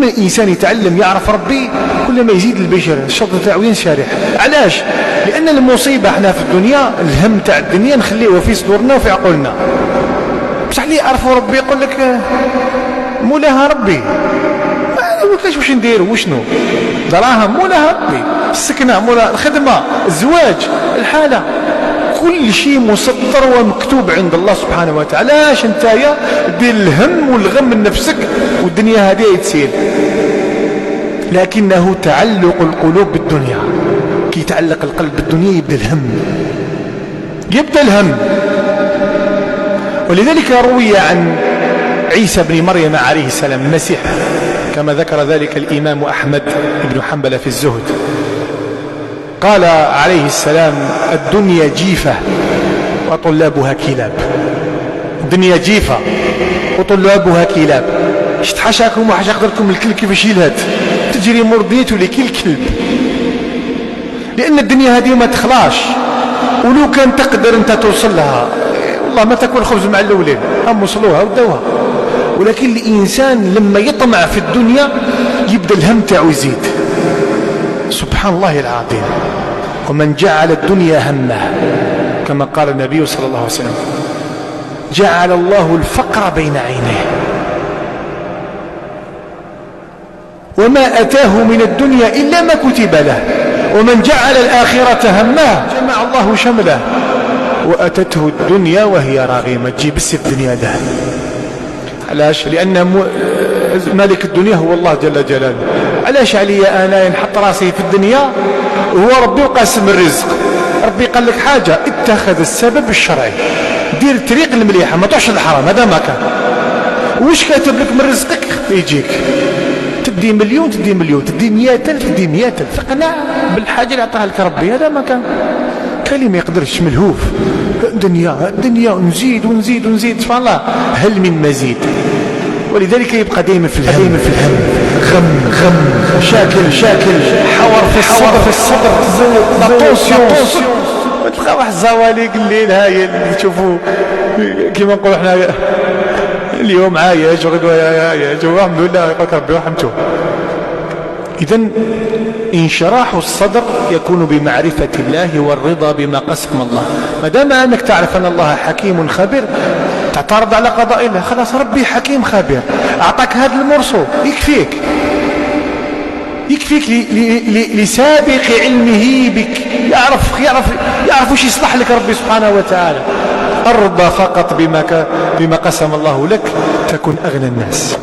ما الإنسان يتعلم يعرف ربي كل ما يزيد البشر الشرط تاعو ينشرح. علاش؟ لأن المصيبة احنا في الدنيا الهم تاع الدنيا نخليه في صدورنا وفي عقولنا. بصح اللي يعرفوا ربي يقول لك مولاها ربي، ما قلتلاش واش ندير وشنو، دراهم مولاها ربي، السكنة مولاها، الخدمة، الزواج، الحالة، كل شيء مسطر ومكتوب عند الله سبحانه وتعالى. علاش نتايا دير الهم والغم من نفسك والدنيا هذه يتسير؟ لكنه تعلق القلوب بالدنيا. كي يتعلق القلب بالدنيا يبدأ الهم. ولذلك روي عن عيسى بن مريم عليه السلام المسيح كما ذكر ذلك الإمام أحمد بن حنبل في الزهد، قال عليه السلام: الدنيا جيفة وطلابها كلاب. الدنيا جيفة وطلابها كلاب. تحشاكم وحشاق لكم الكلب كيفاش يلهد، تجري مرضيته لكل كلب. لأن الدنيا هذه ما تخلاش، ولو كان تقدر أنت توصل لها والله ما تاكل خبز مع الأولين، هم وصلوها ودوها. ولكن الإنسان لما يطمع في الدنيا يبدأ الهم تاعو يزيد. سبحان الله العظيم. ومن جعل الدنيا همه كما قال النبي صلى الله عليه وسلم جعل الله الفقر بين عينيه. وما أتاه من الدنيا إلا ما كتب له. ومن جعل الآخرة همه جمع الله شمله وأتته الدنيا وهي راغمة. تجيب بس الدنيا ده. علاش؟ لأن مالك الدنيا هو الله جل جلاله. علاش عليا أنا نحط راسي في الدنيا وهو ربي وقاسم الرزق؟ ربي قال لك حاجة، اتخذ السبب الشرعي، دير الطريق المليحة، ما تروحش الحرام. هذا ما كان. وش كاتب لك من رزقك يجيك؟ تدي مليون تدي مليون، تدي 100,000 تدي 100,000. اقنع بالحاجة اللي أعطاها لك ربي. هذا ما كان. كان ما يقدرش ملهوف الدنيا نزيد ونزيد ونزيد. سبحان الله، هل من مزيد؟ ولذلك يبقى دائما في الهم، غم شاكل حور في الصدر طونسيون. وتلقى واحد الزواليق الليل هاي اللي تشوفوا كما نقولوا احنا اليوم عايش وغدوه عايش والحمد لله يقول ربي رحمته. إذن انشراح الصدر يكون بمعرفة الله والرضا بما قسم الله. ما دام أنك تعرف أن الله حكيم خبير تعترض على قضاء الله، خلاص ربي حكيم خبير أعطاك هذا المرسو يكفيك لسابق علمه بك. يعرف وش يصلح لك ربي سبحانه وتعالى. ارضى فقط بما قسم الله لك تكن أغنى الناس.